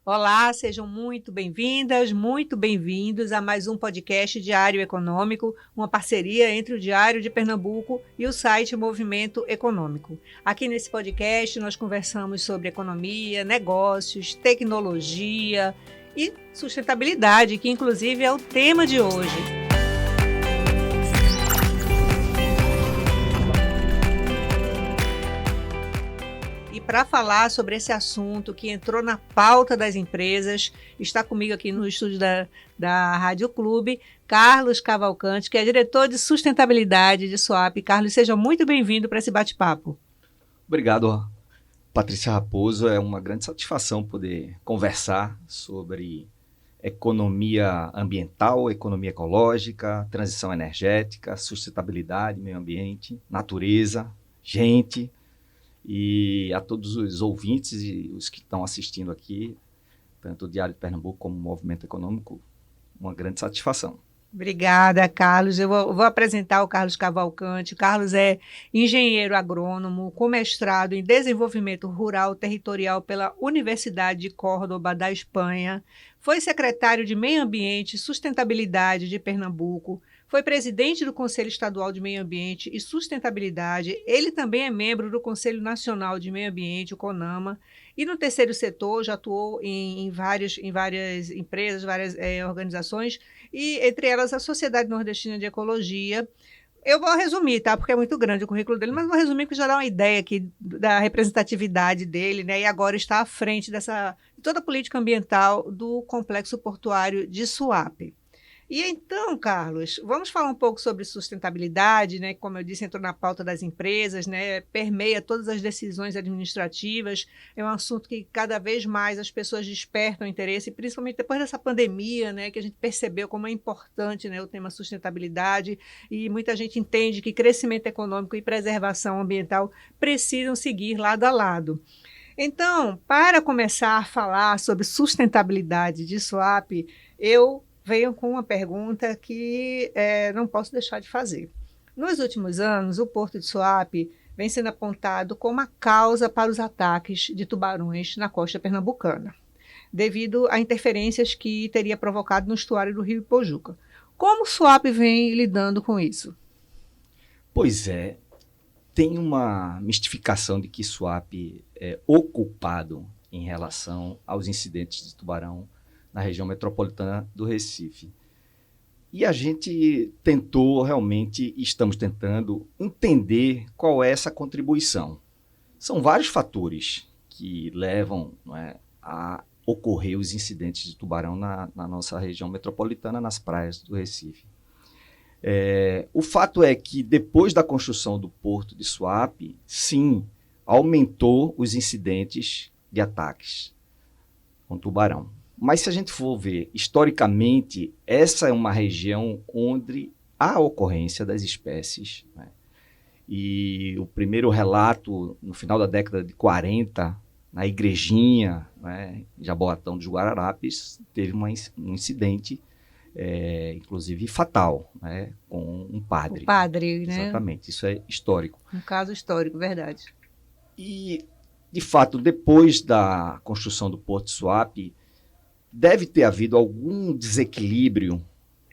Olá, sejam muito bem-vindas, muito bem-vindos a mais um podcast Diário Econômico, uma parceria entre o Diário de Pernambuco e o site Movimento Econômico. Aqui nesse podcast nós conversamos sobre economia, negócios, tecnologia e sustentabilidade, que inclusive é o tema de hoje. Para falar sobre esse assunto que entrou na pauta das empresas, está comigo aqui no estúdio da Rádio Clube, Carlos Cavalcante, que é diretor de sustentabilidade de Suape. Carlos, seja muito bem-vindo para esse bate-papo. Obrigado, Patrícia Raposo. É uma grande satisfação poder conversar sobre economia ambiental, economia ecológica, transição energética, sustentabilidade, meio ambiente, natureza, gente. E a todos os ouvintes e os que estão assistindo aqui, tanto o Diário de Pernambuco como o Movimento Econômico, uma grande satisfação. Obrigada, Carlos. Eu vou apresentar o Carlos Cavalcante. O Carlos é engenheiro agrônomo, com mestrado em desenvolvimento rural territorial pela Universidade de Córdoba, da Espanha. Foi secretário de Meio Ambiente e Sustentabilidade de Pernambuco. Foi presidente do Conselho Estadual de Meio Ambiente e Sustentabilidade. Ele também é membro do Conselho Nacional de Meio Ambiente, o CONAMA. E no terceiro setor já atuou em várias empresas, várias organizações, e entre elas a Sociedade Nordestina de Ecologia. Eu vou resumir, tá? Porque é muito grande o currículo dele, mas vou resumir para já dar uma ideia aqui da representatividade dele, né? E agora está à frente de toda a política ambiental do Complexo Portuário de Suape. E então, Carlos, vamos falar um pouco sobre sustentabilidade, né? Como eu disse, entrou na pauta das empresas, né? Permeia todas as decisões administrativas. É um assunto que cada vez mais as pessoas despertam interesse, principalmente depois dessa pandemia, né? Que a gente percebeu como é importante, né, o tema sustentabilidade, e muita gente entende que crescimento econômico e preservação ambiental precisam seguir lado a lado. Então, para começar a falar sobre sustentabilidade de Suape, eu venho com uma pergunta que não posso deixar de fazer. Nos últimos anos, o Porto de Suape vem sendo apontado como a causa para os ataques de tubarões na costa pernambucana, devido a interferências que teria provocado no estuário do Rio Ipojuca. Como o Suape vem lidando com isso? Pois é, tem uma mistificação de que Suape é o culpado em relação aos incidentes de tubarão na região metropolitana do Recife. E a gente tentou realmente, estamos tentando entender qual é essa contribuição. São vários fatores que levam, não é, a ocorrer os incidentes de tubarão na nossa região metropolitana, nas praias do Recife. O fato é que depois da construção do Porto de Suape, sim, aumentou os incidentes de ataques com tubarão. Mas se a gente for ver, historicamente, essa é uma região onde há ocorrência das espécies, né? E o primeiro relato, no final da década de 40, na Igrejinha, né, Jaboatão dos Guararapes, teve um incidente, inclusive fatal, né, com um padre. O padre, né? Exatamente, isso é histórico. Um caso histórico, verdade. E, de fato, depois da construção do Porto de Suape, deve ter havido algum desequilíbrio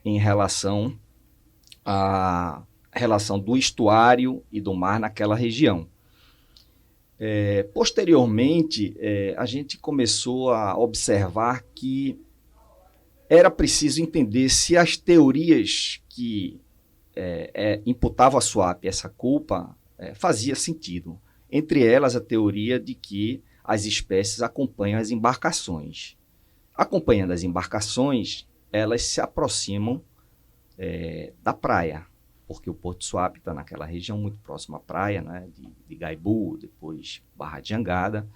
em relação à relação do estuário e do mar naquela região. Posteriormente, a gente começou a observar que era preciso entender se as teorias que imputavam a Suape essa culpa fazia sentido. Entre elas, a teoria de que as espécies acompanham as embarcações. Acompanhando as embarcações, elas se aproximam da praia, porque o Porto de Suape está naquela região muito próxima à praia, né, de Gaibu, depois Barra de Jangada,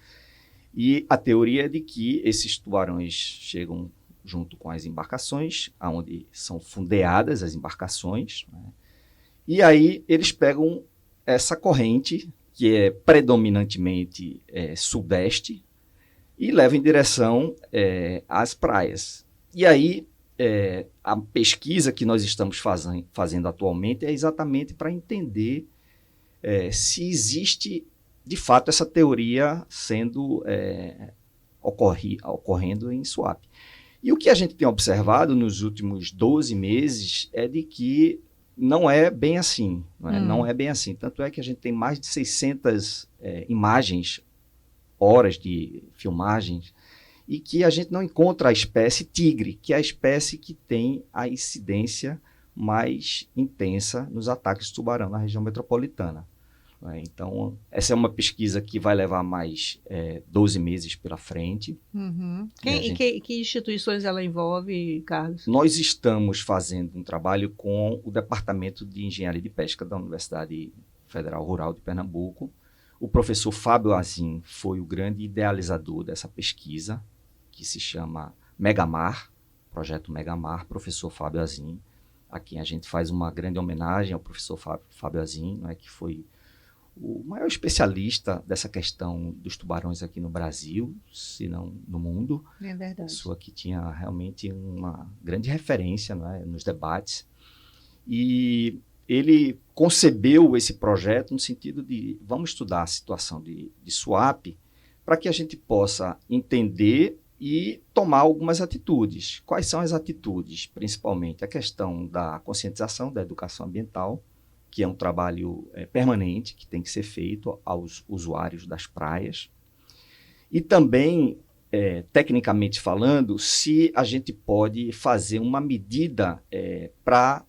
e a teoria é de que esses tubarões chegam junto com as embarcações, onde são fundeadas as embarcações, né, e aí eles pegam essa corrente, que é predominantemente sudeste, e leva em direção às praias. E aí, a pesquisa que nós estamos fazendo atualmente é exatamente para entender se existe, de fato, essa teoria sendo ocorrendo em Suape. E o que a gente tem observado nos últimos 12 meses é de que não é bem assim. Não é bem assim. Tanto é que a gente tem mais de 600 imagens, horas de filmagens, e que a gente não encontra a espécie tigre, que é a espécie que tem a incidência mais intensa nos ataques de tubarão na região metropolitana. Então, essa é uma pesquisa que vai levar mais 12 meses pela frente. Uhum. Que instituições ela envolve, Carlos? Nós estamos fazendo um trabalho com o Departamento de Engenharia de Pesca da Universidade Federal Rural de Pernambuco. O professor Fábio Azim foi o grande idealizador dessa pesquisa, que se chama Megamar, Projeto Megamar, professor Fábio Azim, a quem a gente faz uma grande homenagem ao professor Fábio Azim, que foi o maior especialista dessa questão dos tubarões aqui no Brasil, se não no mundo. É verdade. Pessoa que tinha realmente uma grande referência nos debates. E ele concebeu esse projeto no sentido de vamos estudar a situação de Suape para que a gente possa entender e tomar algumas atitudes. Quais são as atitudes? Principalmente a questão da conscientização, da educação ambiental, que é um trabalho permanente, que tem que ser feito aos usuários das praias. E também, tecnicamente falando, se a gente pode fazer uma medida para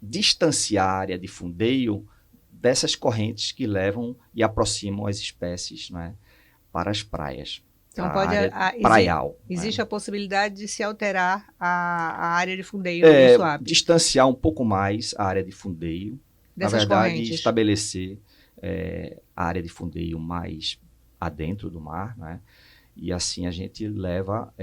distanciar a área de fundeio dessas correntes que levam e aproximam as espécies para as praias. Então, praial. Existe a possibilidade de se alterar a área de fundeio do Suape. Distanciar um pouco mais a área de fundeio. Dessas na verdade, correntes. estabelecer a área de fundeio mais adentro do mar, e assim a gente leva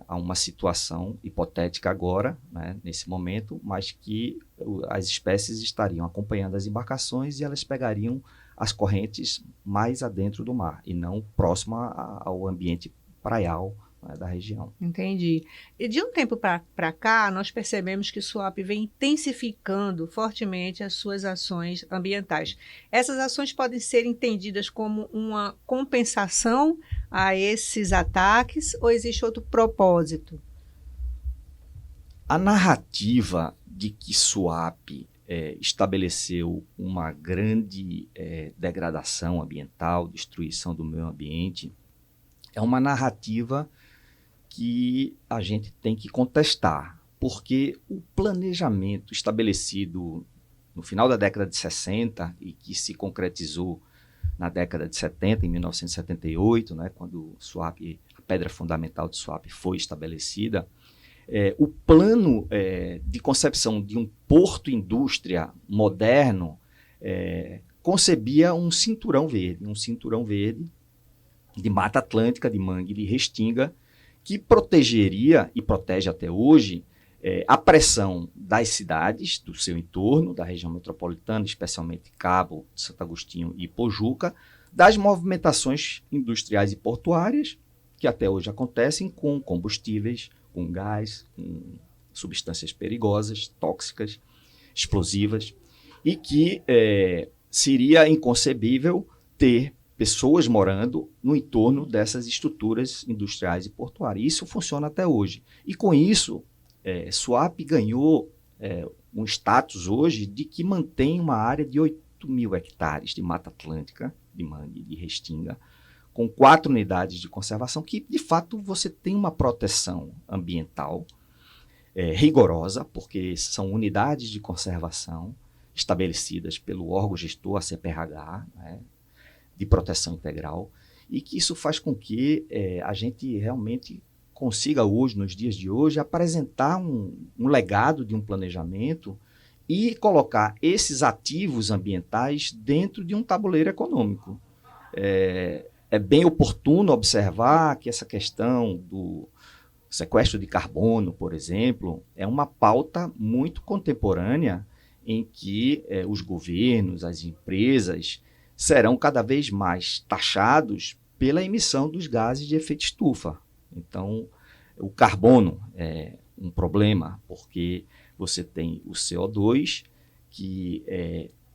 a uma situação hipotética agora, nesse momento, mas que as espécies estariam acompanhando as embarcações e elas pegariam as correntes mais adentro do mar e não próximo ao ambiente praial da região. Entendi. E de um tempo para cá, nós percebemos que Suape vem intensificando fortemente as suas ações ambientais. Essas ações podem ser entendidas como uma compensação a esses ataques ou existe outro propósito? A narrativa de que Suape estabeleceu uma grande degradação ambiental, destruição do meio ambiente, é uma narrativa que a gente tem que contestar, porque o planejamento estabelecido no final da década de 60 e que se concretizou na década de 70, em 1978, quando Suape, a pedra fundamental de Suape foi estabelecida, o plano de concepção de um porto-indústria moderno concebia um cinturão verde de Mata Atlântica, de mangue, de restinga, que protegeria, e protege até hoje, a pressão das cidades, do seu entorno, da região metropolitana, especialmente Cabo, Santo Agostinho e Pojuca, das movimentações industriais e portuárias, que até hoje acontecem com combustíveis, com gás, com substâncias perigosas, tóxicas, explosivas, e que seria inconcebível ter pessoas morando no entorno dessas estruturas industriais e portuárias. Isso funciona até hoje. E com isso, Suape ganhou um status hoje de que mantém uma área de 8.000 hectares de Mata Atlântica, de mangue, de restinga, com 4 unidades de conservação, que, de fato, você tem uma proteção ambiental rigorosa, porque são unidades de conservação estabelecidas pelo órgão gestor, a CPRH, de proteção integral, e que isso faz com que a gente realmente consiga hoje, nos dias de hoje, apresentar um legado de um planejamento e colocar esses ativos ambientais dentro de um tabuleiro econômico. É bem oportuno observar que essa questão do sequestro de carbono, por exemplo, é uma pauta muito contemporânea em que os governos, as empresas, serão cada vez mais taxados pela emissão dos gases de efeito estufa. Então, o carbono é um problema, porque você tem o CO2, que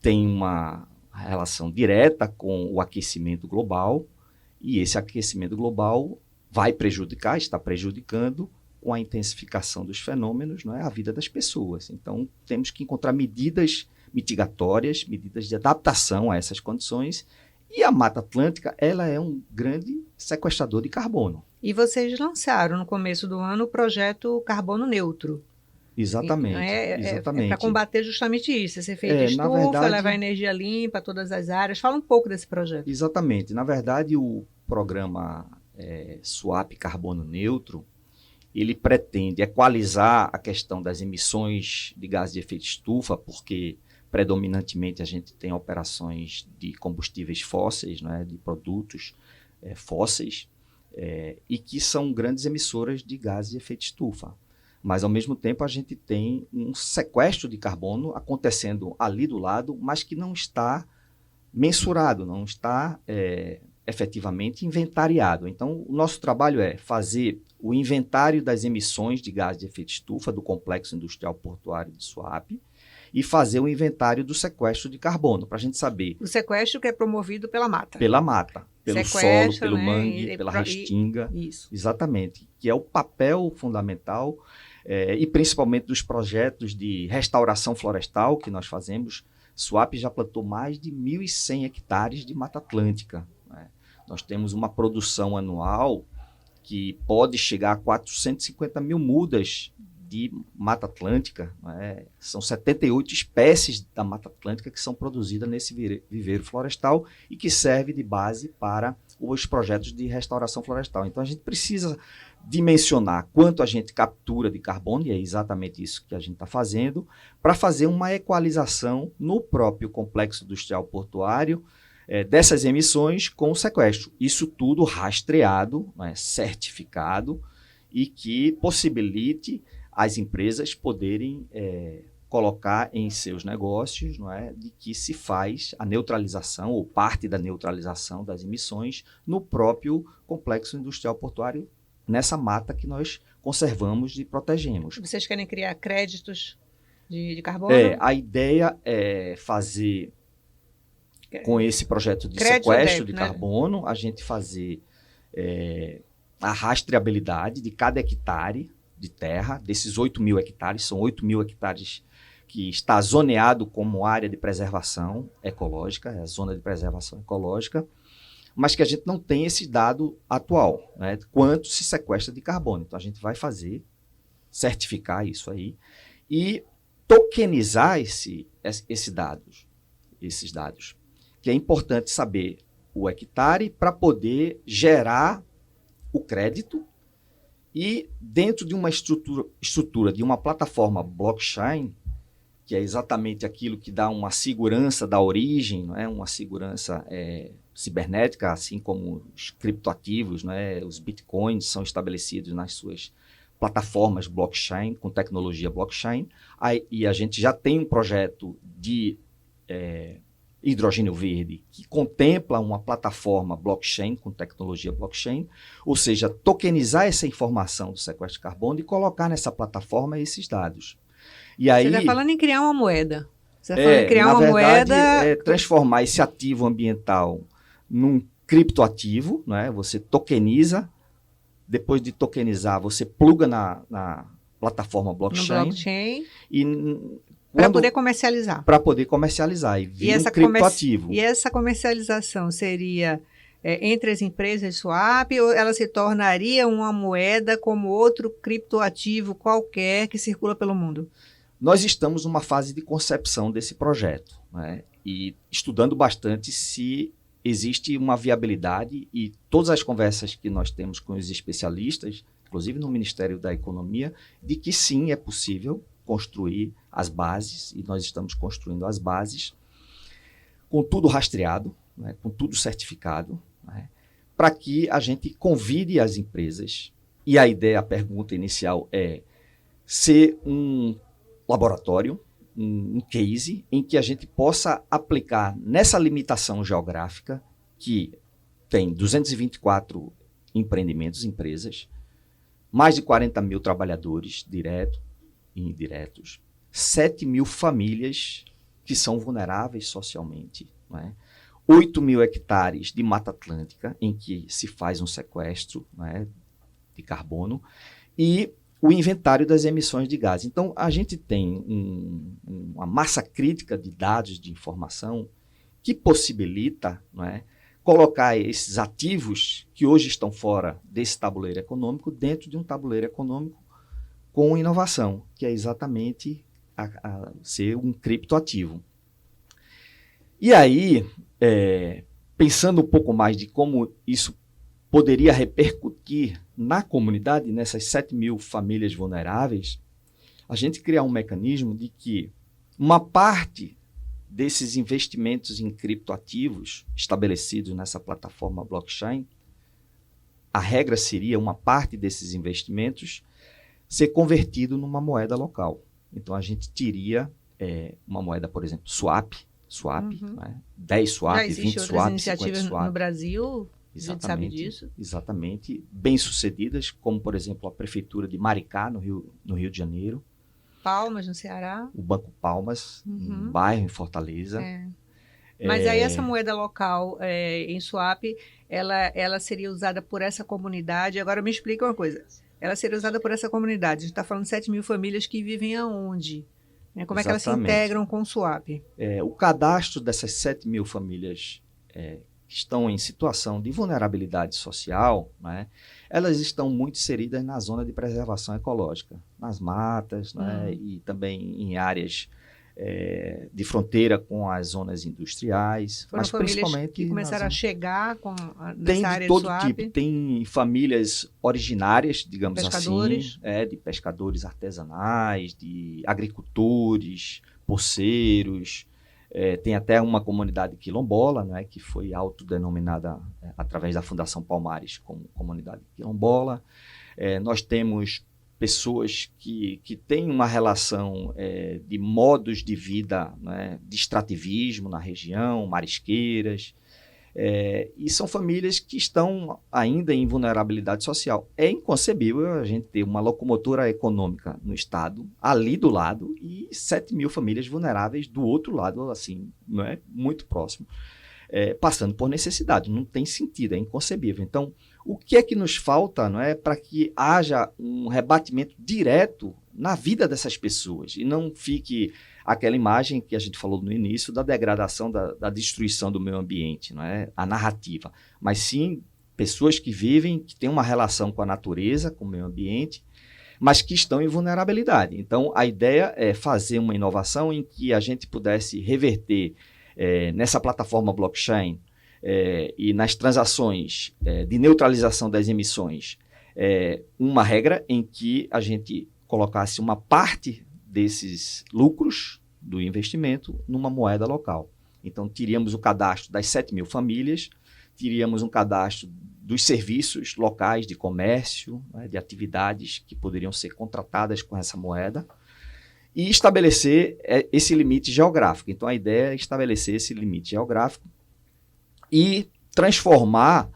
tem uma relação direta com o aquecimento global, e esse aquecimento global vai prejudicar, está prejudicando com a intensificação dos fenômenos, não é, a vida das pessoas. Então, temos que encontrar medidas mitigatórias, medidas de adaptação a essas condições, e a Mata Atlântica, ela é um grande sequestrador de carbono. E vocês lançaram no começo do ano o projeto Carbono Neutro. Exatamente. É para combater justamente isso, esse efeito Na estufa, verdade, levar energia limpa a todas as áreas. Fala um pouco desse projeto. Exatamente. Na verdade, o programa SUAP Carbono Neutro, ele pretende equalizar a questão das emissões de gases de efeito estufa, porque predominantemente a gente tem operações de combustíveis fósseis, né, de produtos fósseis, e que são grandes emissoras de gases de efeito estufa. Mas, ao mesmo tempo, a gente tem um sequestro de carbono acontecendo ali do lado, mas que não está mensurado, não está efetivamente inventariado. Então, o nosso trabalho é fazer o inventário das emissões de gases de efeito estufa do Complexo Industrial Portuário de Suape e fazer o inventário do sequestro de carbono, para a gente saber. O sequestro que é promovido pela mata. Pela mata, pelo Sequestra, solo, pelo né, mangue, pela restinga. Isso. Exatamente, que é o papel fundamental e principalmente dos projetos de restauração florestal que nós fazemos. Suape já plantou mais de 1.100 hectares de Mata Atlântica, né? Nós temos uma produção anual que pode chegar a 450 mil mudas de Mata Atlântica, né? São 78 espécies da Mata Atlântica que são produzidas nesse viveiro florestal e que serve de base para os projetos de restauração florestal. Então, a gente precisa dimensionar quanto a gente captura de carbono, e é exatamente isso que a gente está fazendo, para fazer uma equalização no próprio complexo industrial portuário dessas emissões com o sequestro. Isso tudo rastreado, né, certificado, e que possibilite as empresas poderem colocar em seus negócios, não é, de que se faz a neutralização ou parte da neutralização das emissões no próprio complexo industrial portuário, nessa mata que nós conservamos e protegemos. Vocês querem criar créditos de carbono? A ideia é fazer, com esse projeto de Crédito sequestro débito, de né? carbono, a gente fazer a rastreabilidade de cada hectare de terra, desses 8.000 hectares, são 8.000 hectares que está zoneado como área de preservação ecológica, é a zona de preservação ecológica, mas que a gente não tem esse dado atual, né, quanto se sequestra de carbono. Então, a gente vai fazer, certificar isso aí e tokenizar esses dados, que é importante saber o hectare para poder gerar o crédito e dentro de uma estrutura de uma plataforma blockchain, que é exatamente aquilo que dá uma segurança da origem, não é? Uma segurança cibernética, assim como os criptoativos, não é? Os bitcoins são estabelecidos nas suas plataformas blockchain, com tecnologia blockchain, e a gente já tem um projeto de hidrogênio verde que contempla uma plataforma blockchain com tecnologia blockchain, ou seja, tokenizar essa informação do sequestro de carbono e colocar nessa plataforma esses dados. E aí, você está falando em criar uma moeda. Você está falando em criar uma verdade, moeda... transformar esse ativo ambiental num criptoativo, né? Você tokeniza, depois de tokenizar, você pluga na plataforma blockchain. Para poder comercializar. Para poder comercializar e vir um criptoativo. E essa comercialização seria entre as empresas swap ou ela se tornaria uma moeda como outro criptoativo qualquer que circula pelo mundo? Nós estamos numa fase de concepção desse projeto, né? E estudando bastante se existe uma viabilidade, e todas as conversas que nós temos com os especialistas, inclusive no Ministério da Economia, de que sim, é possível construir as bases, e nós estamos construindo as bases, com tudo rastreado, né, com tudo certificado, né, para que a gente convide as empresas, e a ideia, a pergunta inicial é ser um laboratório, um case, em que a gente possa aplicar nessa limitação geográfica, que tem 224 empreendimentos, empresas, mais de 40 mil trabalhadores diretos e indiretos, 7 mil famílias que são vulneráveis socialmente, né? 8 mil hectares de Mata Atlântica, em que se faz um sequestro, né, de carbono, e o inventário das emissões de gases. Então, a gente tem uma massa crítica de dados, de informação, que possibilita, não é, colocar esses ativos que hoje estão fora desse tabuleiro econômico dentro de um tabuleiro econômico com inovação, que é exatamente ser um criptoativo. E aí, pensando um pouco mais de como isso poderia repercutir na comunidade, nessas 7 mil famílias vulneráveis, a gente criar um mecanismo de que uma parte desses investimentos em criptoativos estabelecidos nessa plataforma blockchain, a regra seria uma parte desses investimentos ser convertido numa moeda local. Então, a gente teria uma moeda, por exemplo, swap, né? 10 swap, 20 swap, 50 swap. No Brasil, a gente sabe disso. Exatamente, bem-sucedidas, como, por exemplo, a Prefeitura de Maricá, no Rio de Janeiro. Palmas, no Ceará. O Banco Palmas, um bairro em Fortaleza. Mas aí essa moeda local em swap, ela seria usada por essa comunidade. Agora me explica uma coisa. Ela seria usada por essa comunidade. A gente está falando de 7 mil famílias que vivem aonde? Como é que elas se integram com o swap? O cadastro dessas 7 mil famílias que estão em situação de vulnerabilidade social, né, elas estão muito inseridas na zona de preservação ecológica, nas matas, né, e também em áreas de fronteira com as zonas industriais. Foram mas famílias principalmente que começaram a chegar nessa área de todo do swap. tipo. Tem famílias originárias, digamos pescadores. assim, de pescadores artesanais, de agricultores, poceiros. Tem até uma comunidade quilombola, né, que foi autodenominada através da Fundação Palmares como comunidade quilombola. Nós temos pessoas que têm uma relação de modos de vida, né, de extrativismo na região, marisqueiras, e são famílias que estão ainda em vulnerabilidade social. É inconcebível a gente ter uma locomotora econômica no estado, ali do lado, e 7 mil famílias vulneráveis do outro lado, assim, não é? Muito próximo, passando por necessidade. Não tem sentido, é inconcebível. Então, o que é que nos falta, não é, para que haja um rebatimento direto na vida dessas pessoas e não fique aquela imagem que a gente falou no início da degradação, da destruição do meio ambiente, não é? A narrativa, mas sim pessoas que vivem, que têm uma relação com a natureza, com o meio ambiente, mas que estão em vulnerabilidade. Então, a ideia é fazer uma inovação em que a gente pudesse reverter nessa plataforma blockchain e nas transações de neutralização das emissões, uma regra em que a gente colocasse uma parte desses lucros do investimento numa moeda local. Então, teríamos o cadastro das 7 mil famílias, teríamos um cadastro dos serviços locais de comércio, né, de atividades que poderiam ser contratadas com essa moeda, e estabelecer esse limite geográfico. Então, a ideia é estabelecer esse limite geográfico e transformar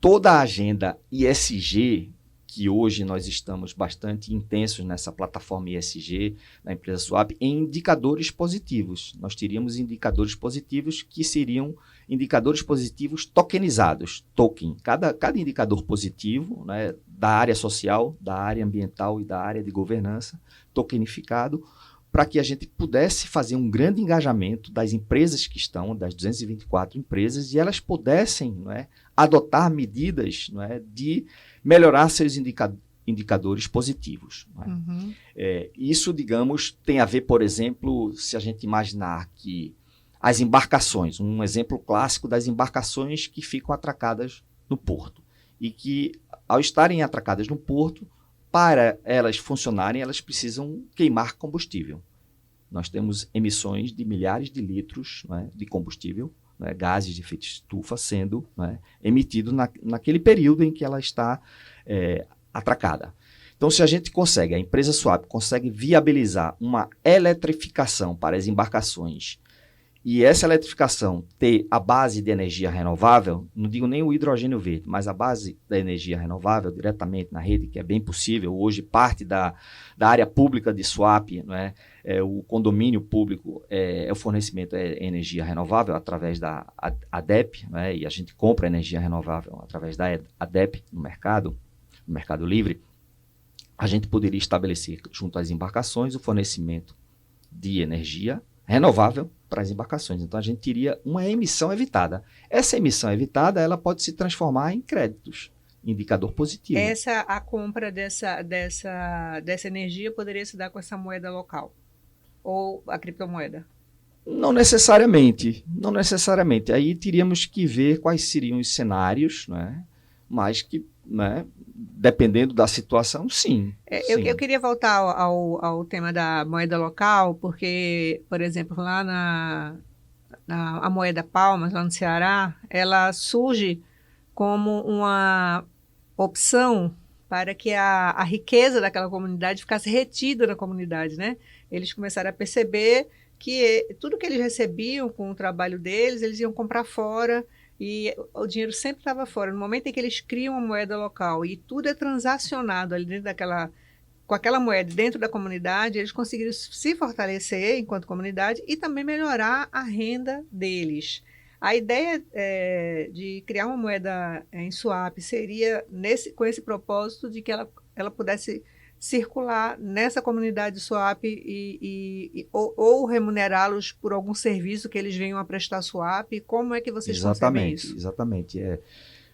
toda a agenda ESG, que hoje nós estamos bastante intensos nessa plataforma ESG, na empresa Swap, em indicadores positivos. Nós teríamos indicadores positivos que seriam indicadores positivos tokenizados, token. Cada indicador positivo, né, da área social, da área ambiental e da área de governança, tokenificado, para que a gente pudesse fazer um grande engajamento das empresas que estão, das 224 empresas, e elas pudessem, não é, adotar medidas, não é, de melhorar seus indicadores positivos. Não é? Uhum. Isso, digamos, tem a ver, por exemplo, se a gente imaginar que as embarcações, um exemplo clássico das embarcações que ficam atracadas no porto, e que, ao estarem atracadas no porto, para elas funcionarem, elas precisam queimar combustível. Nós temos emissões de milhares de litros, não é, de combustível, não é, gases de efeito estufa sendo, não é, emitido naquele período em que ela está atracada. Então, se a gente consegue, a empresa Swap consegue viabilizar uma eletrificação para as embarcações e essa eletrificação ter a base de energia renovável, não digo nem o hidrogênio verde, mas a base da energia renovável diretamente na rede, que é bem possível, hoje parte da área pública de swap, não é? O condomínio público, o fornecimento é energia renovável através da ADEP, não é? E a gente compra energia renovável através da ADEP no mercado livre. A gente poderia estabelecer junto às embarcações o fornecimento de energia renovável para as embarcações. Então, a gente teria uma emissão evitada. Essa emissão evitada, ela pode se transformar em créditos, indicador positivo. A compra dessa energia poderia se dar com essa moeda local ou a criptomoeda? Não necessariamente. Aí teríamos que ver quais seriam os cenários, né? Mas que, né, dependendo da situação, sim. Sim. Eu queria voltar ao tema da moeda local, porque, por exemplo, lá a moeda Palmas, lá no Ceará, ela surge como uma opção para que a riqueza daquela comunidade ficasse retida na comunidade, né? Eles começaram a perceber que tudo que eles recebiam com o trabalho deles, eles iam comprar fora, e o dinheiro sempre estava fora. No momento em que eles criam uma moeda local e tudo é transacionado ali dentro com aquela moeda dentro da comunidade, eles conseguiram se fortalecer enquanto comunidade e também melhorar a renda deles. A ideia de criar uma moeda em swap seria com esse propósito de que ela pudesse circular nessa comunidade swap ou remunerá-los por algum serviço que eles venham a prestar swap. Como é que vocês concebem isso? Exatamente.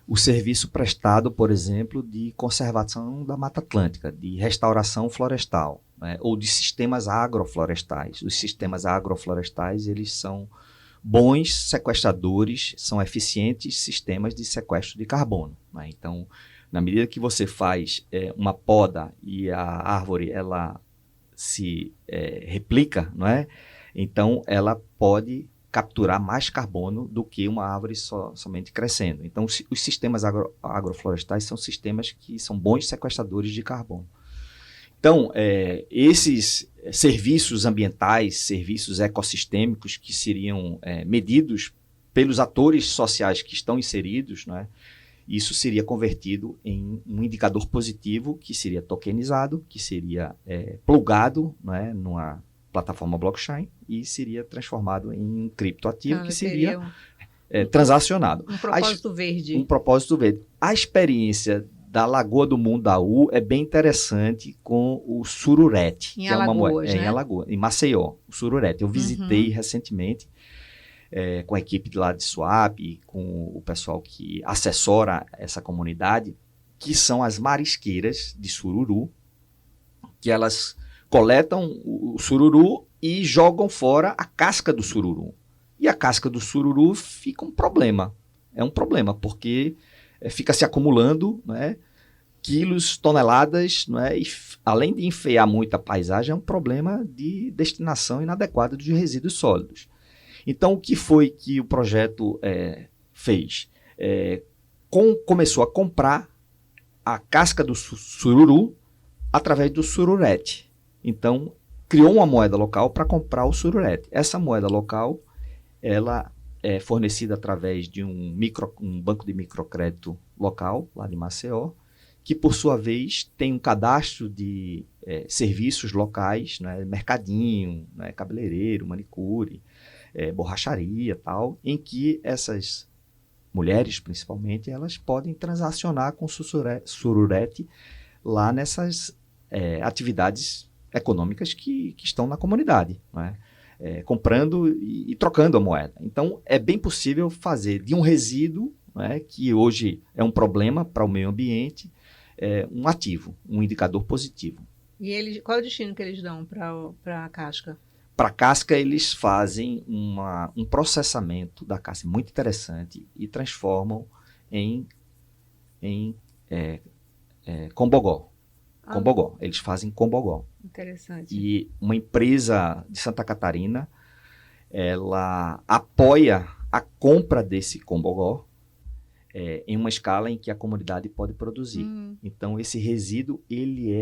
O serviço prestado, por exemplo, de conservação da Mata Atlântica, de restauração florestal, né, ou de sistemas agroflorestais. Os sistemas agroflorestais, eles são bons sequestradores, são eficientes sistemas de sequestro de carbono, né? Então, na medida que você faz uma poda e a árvore ela se replica, não é? Então ela pode capturar mais carbono do que uma árvore somente crescendo. Então os sistemas agroflorestais são sistemas que são bons sequestradores de carbono. Então esses serviços ambientais, serviços ecossistêmicos que seriam medidos pelos atores sociais que estão inseridos, não é? Isso seria convertido em um indicador positivo que seria tokenizado, que seria plugado, né, numa plataforma blockchain e seria transformado em um criptoativo que seria transacionado. Um propósito verde. Um propósito verde. A experiência da Lagoa do Mundaú é bem interessante com o sururete. Em Alagoas, né? Em Alagoas, em Maceió, o sururete. Eu visitei recentemente com a equipe de lá de swap, com o pessoal que assessora essa comunidade, que são as marisqueiras de sururu, que elas coletam o sururu e jogam fora a casca do sururu. E a casca do sururu fica um problema. É um problema, porque fica se acumulando, né, quilos, toneladas, né, e além de enfeiar muito a paisagem, é um problema de destinação inadequada de resíduos sólidos. Então, o que foi que o projeto fez? Começou a comprar a casca do sururu através do sururete. Então, criou uma moeda local para comprar o sururete. Essa moeda local, ela é fornecida através de um banco de microcrédito local, lá de Maceió, que, por sua vez, tem um cadastro de serviços locais, né, mercadinho, né, cabeleireiro, manicure, borracharia, tal, em que essas mulheres, principalmente, elas podem transacionar com sururete lá nessas atividades econômicas que estão na comunidade, né? Comprando e trocando a moeda. Então, é bem possível fazer de um resíduo, né, que hoje é um problema para o meio ambiente, um ativo, um indicador positivo. E qual é o destino que eles dão para a casca? Para a casca, eles fazem um processamento da casca muito interessante e transformam em combogó. Combogó. Eles fazem combogó. Interessante. E uma empresa de Santa Catarina, ela apoia a compra desse combogó em uma escala em que a comunidade pode produzir. Então, esse resíduo, ele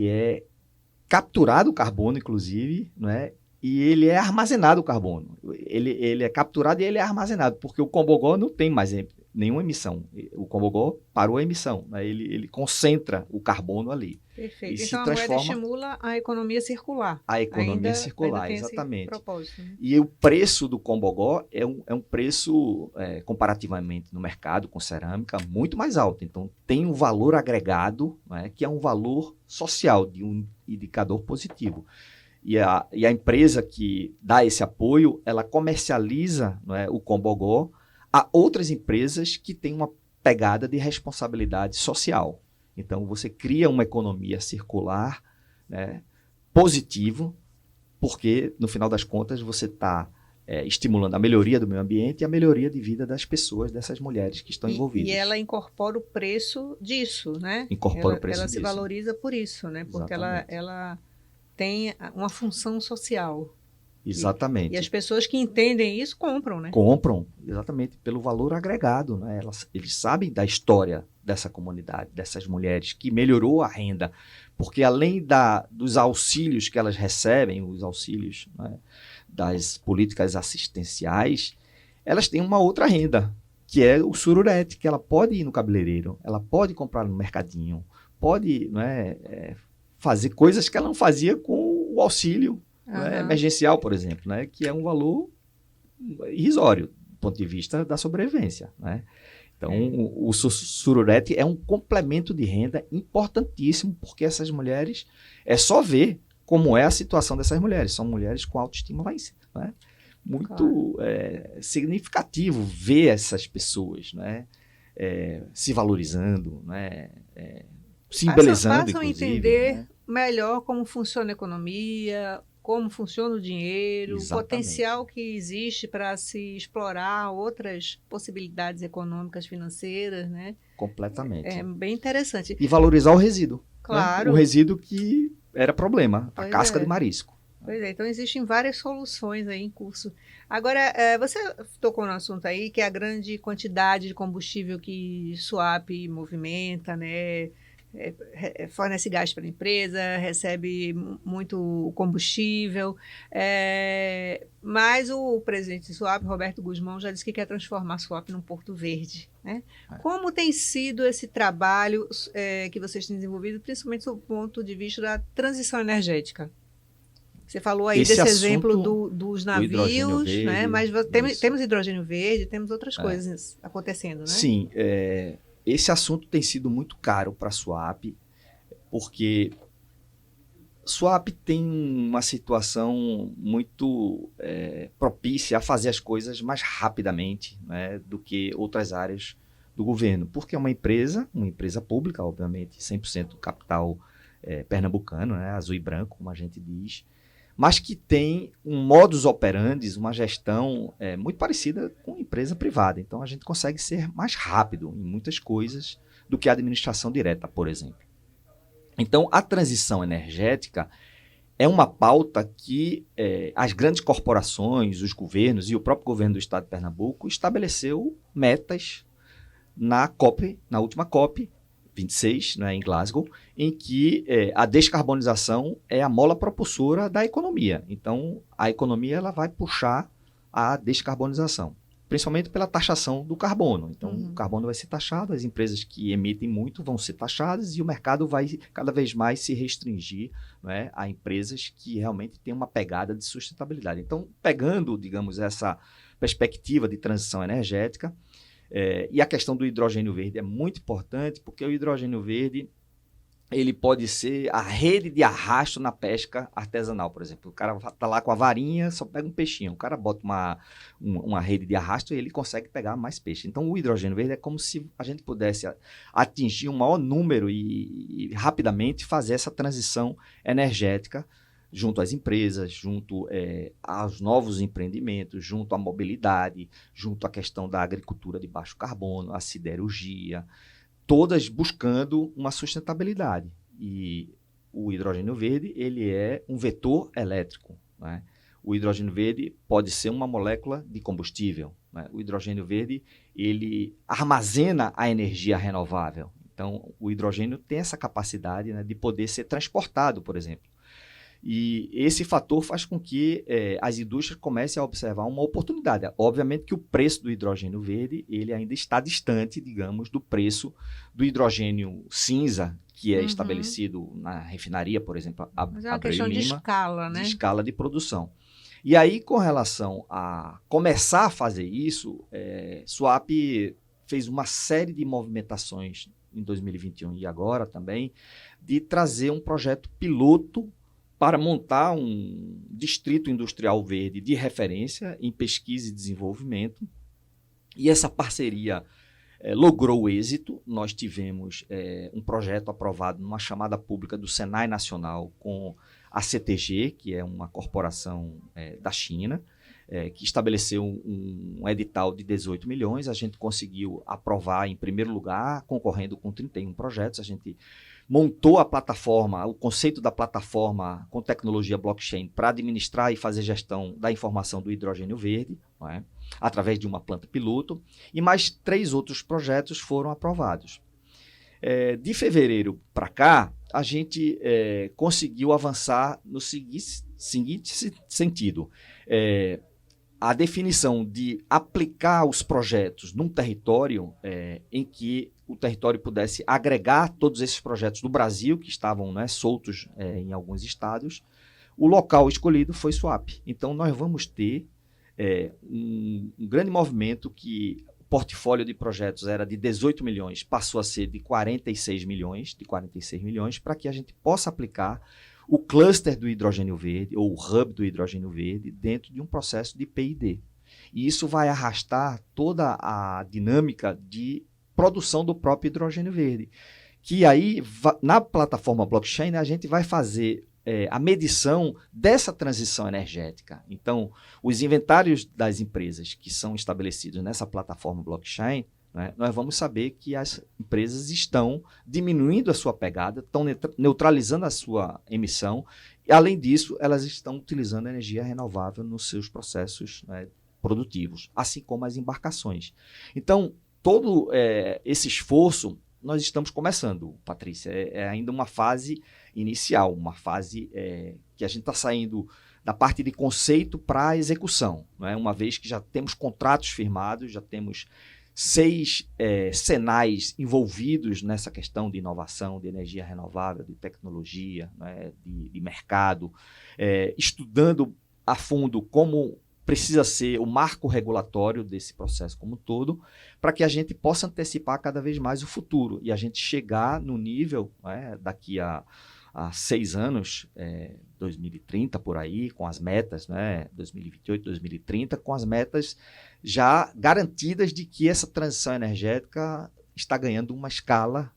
é capturado o carbono, inclusive, né, e ele é armazenado o carbono. Ele é capturado e ele é armazenado, porque o Combogó não tem mais nenhuma emissão. O Combogó parou a emissão, né? Ele concentra o carbono ali. Perfeito. E se Então, a moeda transforma estimula a economia circular. a economia Ainda circular, tem exatamente. esse propósito, né? E o preço do Combogó é um preço, comparativamente no mercado com cerâmica, muito mais alto. Então, tem um valor agregado, né, que é um valor social, de um indicador positivo. E a empresa que dá esse apoio, ela comercializa, né, o Combogó a outras empresas que têm uma pegada de responsabilidade social. Então, você cria uma economia circular, né, positivo, porque, no final das contas, você está estimulando a melhoria do meio ambiente e a melhoria de vida das pessoas, dessas mulheres que estão envolvidas. E ela incorpora o preço disso, né? Incorpora o preço ela disso. se valoriza por isso, né? Porque ela tem uma função social. Exatamente. E as pessoas que entendem isso compram, né? Compram, exatamente, pelo valor agregado, né? Eles sabem da história dessa comunidade, dessas mulheres, que melhorou a renda, porque além dos auxílios que elas recebem, os auxílios, né, das políticas assistenciais, elas têm uma outra renda, que é o sururete, que ela pode ir no cabeleireiro, ela pode comprar no mercadinho, pode, né, fazer coisas que ela não fazia com o auxílio, né, emergencial, por exemplo, né, que é um valor irrisório do ponto de vista da sobrevivência, né? Então, o sururete é um complemento de renda importantíssimo, porque essas mulheres, é só ver como é a situação dessas mulheres. São mulheres com autoestima lá em cima, né? Muito significativo ver essas pessoas, né, se valorizando, né, se embelezando, inclusive. Entender, né, melhor como funciona a economia, como funciona o dinheiro, exatamente, o potencial que existe para se explorar outras possibilidades econômicas, financeiras, né? Completamente. É bem interessante. E valorizar o resíduo. Claro. Né? O resíduo que era problema, a casca de marisco. Pois é, então existem várias soluções aí em curso. Agora, você tocou no assunto aí, que é a grande quantidade de combustível que Suape movimenta, né? Fornece gás para a empresa, recebe muito combustível, mas o presidente de Suape, Roberto Guzmão, já disse que quer transformar a Suape num porto verde, né? Como tem sido esse trabalho que vocês têm desenvolvido, principalmente do ponto de vista da transição energética? Você falou aí desse exemplo dos navios, verde, né? Mas temos hidrogênio verde, temos outras coisas acontecendo, né? Sim, esse assunto tem sido muito caro para a Suape, porque Suape tem uma situação muito propícia a fazer as coisas mais rapidamente, né, do que outras áreas do governo, porque é uma empresa pública, obviamente, 100% capital pernambucano, né, azul e branco, como a gente diz, mas que tem um modus operandi, uma gestão muito parecida com empresa privada. Então, a gente consegue ser mais rápido em muitas coisas do que a administração direta, por exemplo. Então, a transição energética é uma pauta que as grandes corporações, os governos e o próprio governo do estado de Pernambuco estabeleceu metas na última COP, 26, né, em Glasgow, em que a descarbonização é a mola propulsora da economia. Então, a economia ela vai puxar a descarbonização, principalmente pela taxação do carbono. Então, o carbono vai ser taxado, as empresas que emitem muito vão ser taxadas e o mercado vai cada vez mais se restringir, né, a empresas que realmente têm uma pegada de sustentabilidade. Então, pegando, digamos, essa perspectiva de transição energética, e a questão do hidrogênio verde é muito importante, porque o hidrogênio verde ele pode ser a rede de arrasto na pesca artesanal, por exemplo. O cara está lá com a varinha, só pega um peixinho. O cara bota uma rede de arrasto e ele consegue pegar mais peixe. Então, o hidrogênio verde é como se a gente pudesse atingir um maior número e rapidamente fazer essa transição energética junto às empresas, junto aos novos empreendimentos, junto à mobilidade, junto à questão da agricultura de baixo carbono, a siderurgia, todas buscando uma sustentabilidade. E o hidrogênio verde ele é um vetor elétrico, né? O hidrogênio verde pode ser uma molécula de combustível, né? O hidrogênio verde ele armazena a energia renovável. Então, o hidrogênio tem essa capacidade, né, de poder ser transportado, por exemplo. E esse fator faz com que as indústrias comecem a observar uma oportunidade. Obviamente que o preço do hidrogênio verde ele ainda está distante, digamos, do preço do hidrogênio cinza, que é estabelecido na refinaria, por exemplo, Mas é uma Abreu questão e de Lima, escala, de né? escala de produção. E aí, com relação a começar a fazer isso, Suape fez uma série de movimentações em 2021 e agora também, de trazer um projeto piloto para montar um distrito industrial verde de referência em pesquisa e desenvolvimento. E essa parceria logrou êxito. Nós tivemos um projeto aprovado numa chamada pública do Senai Nacional com a CTG, que é uma corporação da China, que estabeleceu um edital de 18 milhões. A gente conseguiu aprovar em primeiro lugar, concorrendo com 31 projetos. A gente montou a plataforma, o conceito da plataforma com tecnologia blockchain para administrar e fazer gestão da informação do hidrogênio verde, não é? Através de uma planta piloto, e mais 3 outros projetos foram aprovados. De fevereiro para cá, a gente conseguiu avançar no seguinte sentido. A definição de aplicar os projetos num território em que o território pudesse agregar todos esses projetos do Brasil, que estavam soltos em alguns estados. O local escolhido foi Suape. Então, nós vamos ter um grande movimento que o portfólio de projetos era de 18 milhões, passou a ser de 46 milhões, para que a gente possa aplicar o cluster do hidrogênio verde, ou o hub do hidrogênio verde, dentro de um processo de P&D. E isso vai arrastar toda a dinâmica de produção do próprio hidrogênio verde. Que aí, na plataforma blockchain, a gente vai fazer a medição dessa transição energética. Então, os inventários das empresas que são estabelecidos nessa plataforma blockchain, nós vamos saber que as empresas estão diminuindo a sua pegada, estão neutralizando a sua emissão, e, além disso, elas estão utilizando energia renovável nos seus processos produtivos, assim como as embarcações. Então, todo esse esforço, nós estamos começando, Patrícia, é ainda uma fase inicial, uma fase que a gente está saindo da parte de conceito para a execução, uma vez que já temos contratos firmados, já temos 6 senais envolvidos nessa questão de inovação, de energia renovável, de tecnologia, de mercado, estudando a fundo como precisa ser o marco regulatório desse processo como um todo, para que a gente possa antecipar cada vez mais o futuro e a gente chegar no nível, daqui a 6 anos, 2030 por aí, com as metas, 2028, 2030, com as metas já garantidas de que essa transição energética está ganhando uma escala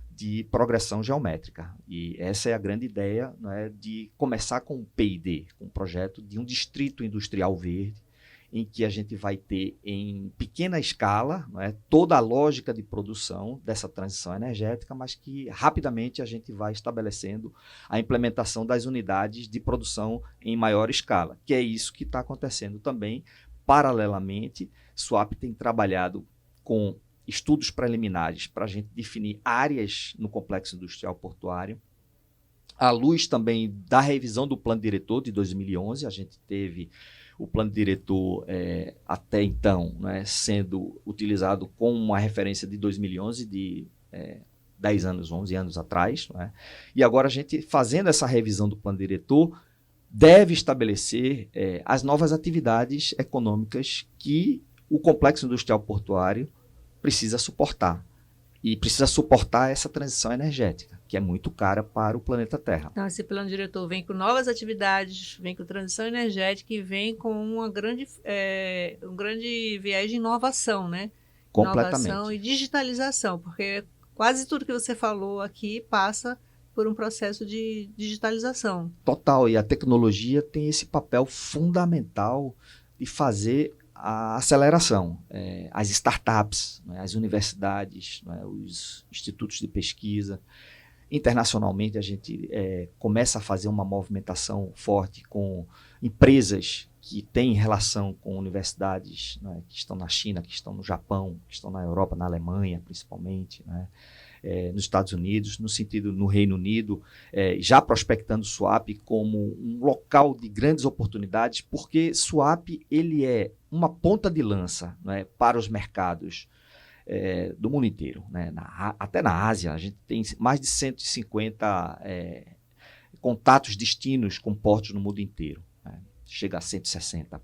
de progressão geométrica. E essa é a grande ideia de começar com um P&D, com um projeto de um distrito industrial verde, em que a gente vai ter em pequena escala toda a lógica de produção dessa transição energética, mas que rapidamente a gente vai estabelecendo a implementação das unidades de produção em maior escala, que é isso que está acontecendo também. Paralelamente, Suape tem trabalhado com estudos preliminares para a gente definir áreas no complexo industrial portuário, à luz também da revisão do plano diretor de 2011, a gente teve o plano diretor até então sendo utilizado como uma referência de 2011, de 10 anos, 11 anos atrás. E agora a gente, fazendo essa revisão do plano diretor, deve estabelecer as novas atividades econômicas que o complexo industrial portuário precisa suportar. E precisa suportar essa transição energética, que é muito cara para o planeta Terra. Então, esse plano diretor vem com novas atividades, vem com transição energética e vem com um grande viés de inovação, né? Completamente. Inovação e digitalização, porque quase tudo que você falou aqui passa por um processo de digitalização. Total, e a tecnologia tem esse papel fundamental de fazer a aceleração. As startups, as universidades, os institutos de pesquisa. Internacionalmente, a gente começa a fazer uma movimentação forte com empresas que têm relação com universidades que estão na China, que estão no Japão, que estão na Europa, na Alemanha, principalmente. nos Estados Unidos, no Reino Unido, já prospectando Suape como um local de grandes oportunidades, porque Suape ele é uma ponta de lança, né, para os mercados do mundo inteiro. Né? Até na Ásia, a gente tem mais de 150 contatos destinos com portos no mundo inteiro. Né? Chega a 160.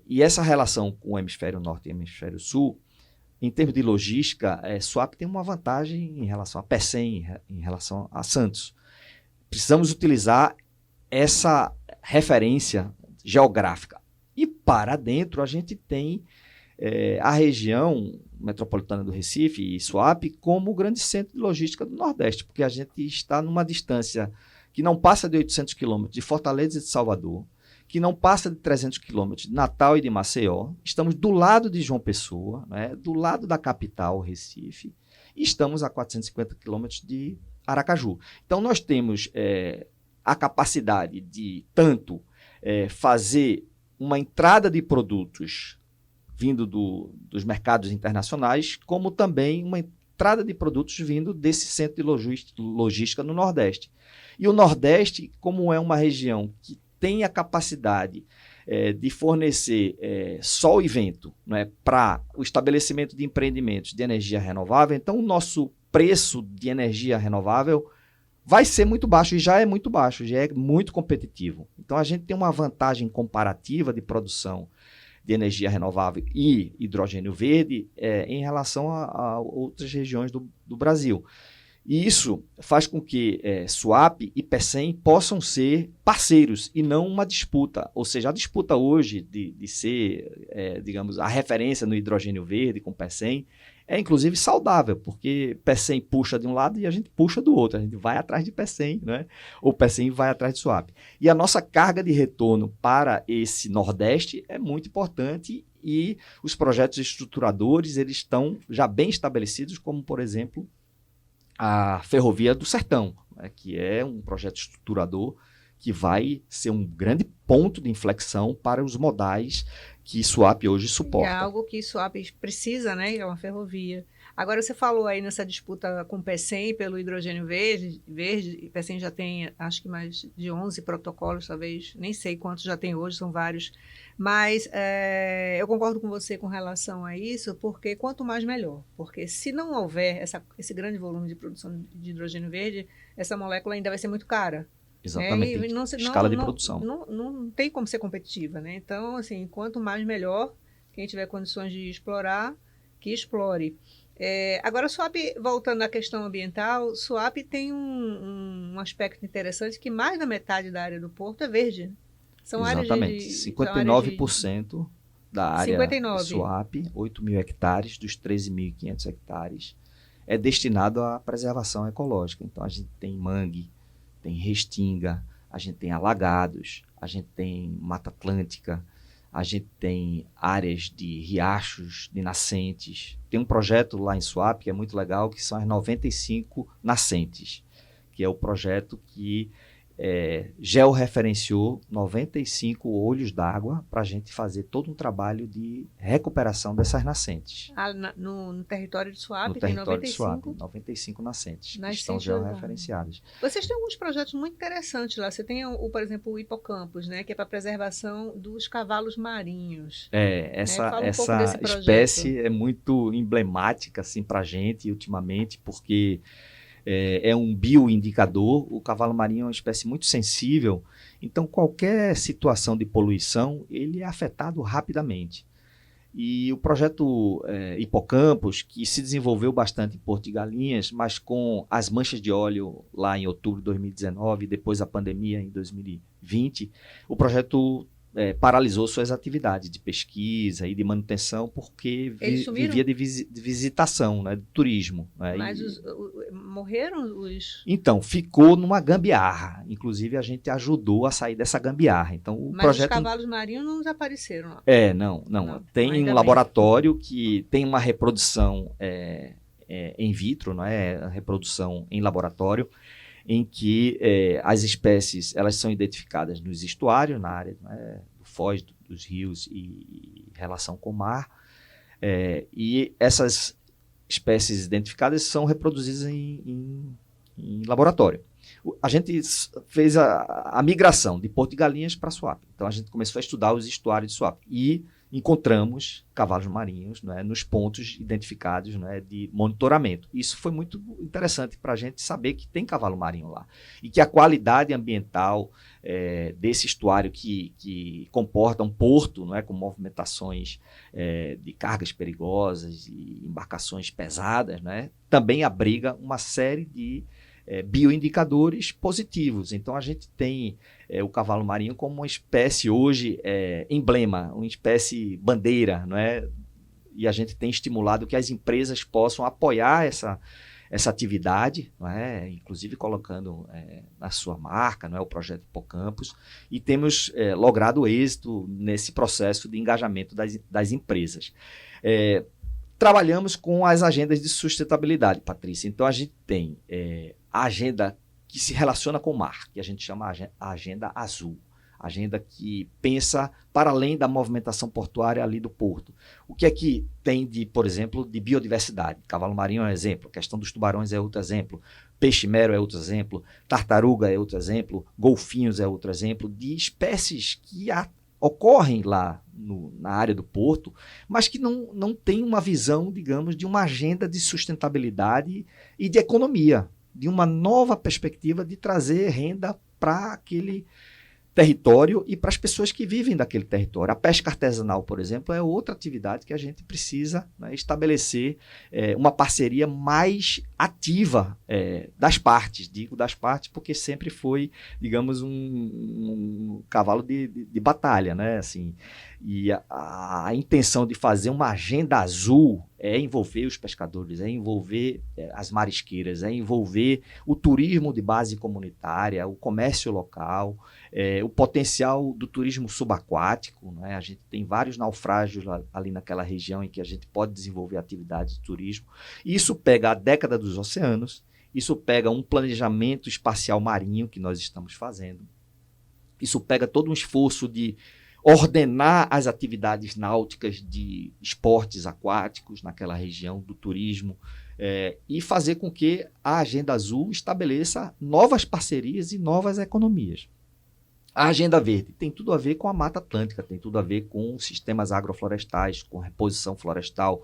E essa relação com o hemisfério norte e o hemisfério sul, em termos de logística, Suape tem uma vantagem em relação a Pecém, em relação a Santos. Precisamos utilizar essa referência geográfica. E para dentro a gente tem a região metropolitana do Recife e Suape como grande centro de logística do Nordeste, porque a gente está numa distância que não passa de 800 quilômetros de Fortaleza e de Salvador, que não passa de 300 quilômetros de Natal e de Maceió. Estamos do lado de João Pessoa, né, do lado da capital, Recife, e estamos a 450 quilômetros de Aracaju. Então, nós temos a capacidade de tanto fazer uma entrada de produtos vindo dos mercados internacionais, como também uma entrada de produtos vindo desse centro de logística no Nordeste. E o Nordeste, como é uma região que tem a capacidade de fornecer sol e vento, né, para o estabelecimento de empreendimentos de energia renovável, então o nosso preço de energia renovável vai ser muito baixo, e já é muito baixo, já é muito competitivo. Então a gente tem uma vantagem comparativa de produção de energia renovável e hidrogênio verde em relação a outras regiões do Brasil. E isso faz com que Suape e Pecém possam ser parceiros e não uma disputa. Ou seja, a disputa hoje de ser, digamos, a referência no hidrogênio verde com Pecém é inclusive saudável, porque Pecém puxa de um lado e a gente puxa do outro. A gente vai atrás de Pecém, né? Ou Pecém vai atrás de Suape. E a nossa carga de retorno para esse Nordeste é muito importante, e os projetos estruturadores eles estão já bem estabelecidos, como, por exemplo, a Ferrovia do Sertão, né, que é um projeto estruturador que vai ser um grande ponto de inflexão para os modais que Suape hoje suporta. É algo que Suape precisa, né? É uma ferrovia. Agora, você falou aí nessa disputa com o Pecém pelo hidrogênio verde, e Pecém já tem, acho que mais de 11 protocolos, talvez, nem sei quantos já tem hoje, são vários. Mas eu concordo com você com relação a isso, porque quanto mais melhor. Porque se não houver esse grande volume de produção de hidrogênio verde, essa molécula ainda vai ser muito cara. Exatamente. Né? Escala de produção. Não tem como ser competitiva, né? Então, assim, quanto mais melhor, quem tiver condições de explorar, que explore. Agora, Suape, voltando à questão ambiental, Suape tem um aspecto interessante, que mais da metade da área do porto é verde. São Exatamente. áreas de 59% da área 59. de Suape, 8 mil hectares, dos 13.500 hectares, é destinado à preservação ecológica. Então, a gente tem mangue, tem restinga, a gente tem alagados, a gente tem Mata Atlântica, a gente tem áreas de riachos, de nascentes. Tem um projeto lá em Suape que é muito legal, que são as 95 nascentes, que é o projeto que georreferenciou 95 olhos d'água para a gente fazer todo um trabalho de recuperação dessas nascentes. No território de Suape tem 95? No território de Suape, 95 nascentes que estão georreferenciadas. Vocês têm alguns projetos muito interessantes lá. Você tem, por exemplo, o Hipocampus, né, que é para a preservação dos cavalos marinhos. Essa espécie é muito emblemática assim, para a gente ultimamente, porque é um bioindicador. O cavalo marinho é uma espécie muito sensível, então qualquer situação de poluição ele é afetado rapidamente. E o projeto Hipocampus, que se desenvolveu bastante em Porto de Galinhas, mas com as manchas de óleo lá em outubro de 2019 e depois a pandemia em 2020, o projeto paralisou suas atividades de pesquisa e de manutenção, porque vivia de visitação, né, de turismo. Né, mas morreram os... Então, ficou numa gambiarra. Inclusive, a gente ajudou a sair dessa gambiarra. Então, Mas os cavalos marinhos não desapareceram? Não. Tem um laboratório que tem uma reprodução in vitro, não é? A reprodução em laboratório, em que as espécies elas são identificadas nos estuários, na área do foz, dos rios e relação com o mar. E essas espécies identificadas são reproduzidas em laboratório. A gente fez a migração de Porto de Galinhas para Suape. Então, a gente começou a estudar os estuários de Suape e encontramos cavalos marinhos, né, nos pontos identificados, né, de monitoramento. Isso foi muito interessante para a gente saber que tem cavalo marinho lá e que a qualidade ambiental desse estuário que comporta um porto, né, com movimentações de cargas perigosas e embarcações pesadas, né, também abriga uma série de bioindicadores positivos. Então, a gente tem o cavalo marinho como uma espécie hoje emblema, uma espécie bandeira, não é? E a gente tem estimulado que as empresas possam apoiar essa atividade, não é? Inclusive colocando na sua marca, não é? O projeto Hipocampus, e temos logrado êxito nesse processo de engajamento das empresas. Trabalhamos com as agendas de sustentabilidade, Patrícia. Então, a gente tem a agenda que se relaciona com o mar, que a gente chama a agenda azul, agenda que pensa para além da movimentação portuária ali do porto. O que é que tem, por exemplo, de biodiversidade? Cavalo marinho é um exemplo, a questão dos tubarões é outro exemplo, peixe-mero é outro exemplo, tartaruga é outro exemplo, golfinhos é outro exemplo, de espécies que ocorrem lá na área do porto, mas que não tem uma visão, digamos, de uma agenda de sustentabilidade e de economia, de uma nova perspectiva de trazer renda para aquele território e para as pessoas que vivem daquele território. A pesca artesanal, por exemplo, é outra atividade que a gente precisa, né, estabelecer uma parceria mais ativa das partes. Digo das partes porque sempre foi, digamos, um cavalo de batalha, né? Assim, e a intenção de fazer uma agenda azul é envolver os pescadores, é envolver as marisqueiras, é envolver o turismo de base comunitária, o comércio local, o potencial do turismo subaquático, né? A gente tem vários naufrágios ali naquela região em que a gente pode desenvolver atividades de turismo. Isso pega a década dos oceanos, isso pega um planejamento espacial marinho que nós estamos fazendo, isso pega todo um esforço de ordenar as atividades náuticas de esportes aquáticos naquela região do turismo e fazer com que a Agenda Azul estabeleça novas parcerias e novas economias. A Agenda Verde tem tudo a ver com a Mata Atlântica, tem tudo a ver com sistemas agroflorestais, com reposição florestal,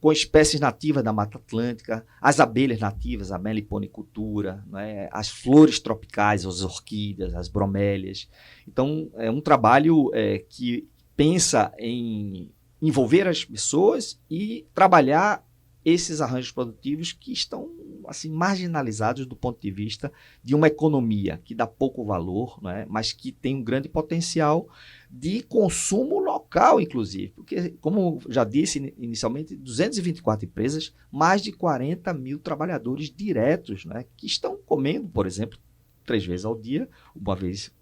com espécies nativas da Mata Atlântica, as abelhas nativas, a meliponicultura, né, as flores tropicais, as orquídeas, as bromélias. Então, é um trabalho que pensa em envolver as pessoas e trabalhar esses arranjos produtivos que estão assim, marginalizados do ponto de vista de uma economia que dá pouco valor, né, mas que tem um grande potencial de consumo local, inclusive. Porque, como já disse inicialmente, 224 empresas, mais de 40 mil trabalhadores diretos, né, que estão comendo, por exemplo, 3 vezes ao dia, uma vez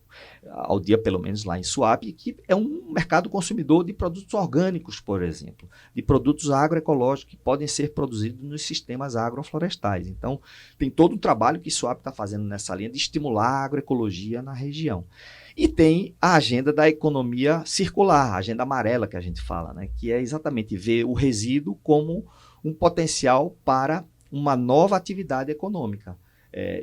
ao dia, pelo menos lá em Suape, que é um mercado consumidor de produtos orgânicos, por exemplo, de produtos agroecológicos que podem ser produzidos nos sistemas agroflorestais. Então, tem todo um trabalho que Suape está fazendo nessa linha de estimular a agroecologia na região. E tem a agenda da economia circular, a agenda amarela que a gente fala, né, que é exatamente ver o resíduo como um potencial para uma nova atividade econômica.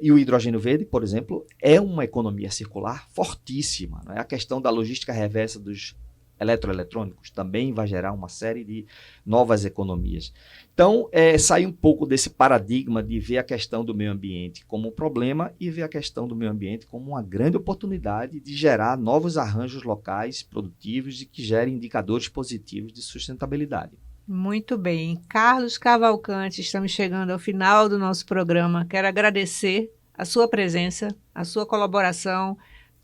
E o hidrogênio verde, por exemplo, é uma economia circular fortíssima, né? A questão da logística reversa dos eletroeletrônicos também vai gerar uma série de novas economias. Então, sair um pouco desse paradigma de ver a questão do meio ambiente como um problema e ver a questão do meio ambiente como uma grande oportunidade de gerar novos arranjos locais produtivos e que gerem indicadores positivos de sustentabilidade. Muito bem. Carlos Cavalcante, estamos chegando ao final do nosso programa. Quero agradecer a sua presença, a sua colaboração,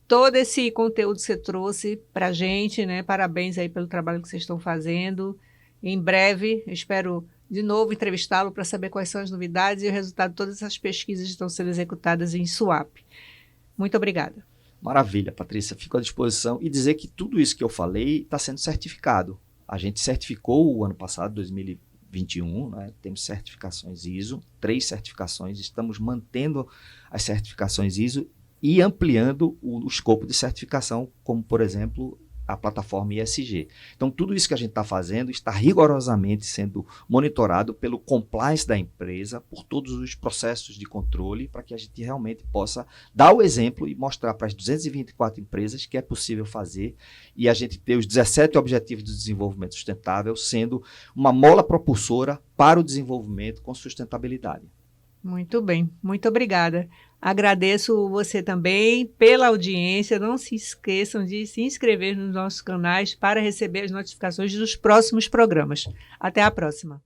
todo esse conteúdo que você trouxe para a gente, né? Parabéns aí pelo trabalho que vocês estão fazendo. Em breve, eu espero de novo entrevistá-lo para saber quais são as novidades e o resultado de todas essas pesquisas que estão sendo executadas em Suape. Muito obrigada. Maravilha, Patrícia. Fico à disposição e dizer que tudo isso que eu falei está sendo certificado. A gente certificou o ano passado, 2021, né? Temos certificações ISO, 3 certificações, estamos mantendo as certificações ISO e ampliando o escopo de certificação, como, por exemplo, a plataforma ESG. Então, tudo isso que a gente está fazendo está rigorosamente sendo monitorado pelo compliance da empresa, por todos os processos de controle, para que a gente realmente possa dar o exemplo e mostrar para as 224 empresas que é possível fazer e a gente ter os 17 Objetivos de Desenvolvimento Sustentável sendo uma mola propulsora para o desenvolvimento com sustentabilidade. Muito bem, muito obrigada. Agradeço você também pela audiência. Não se esqueçam de se inscrever nos nossos canais para receber as notificações dos próximos programas. Até a próxima.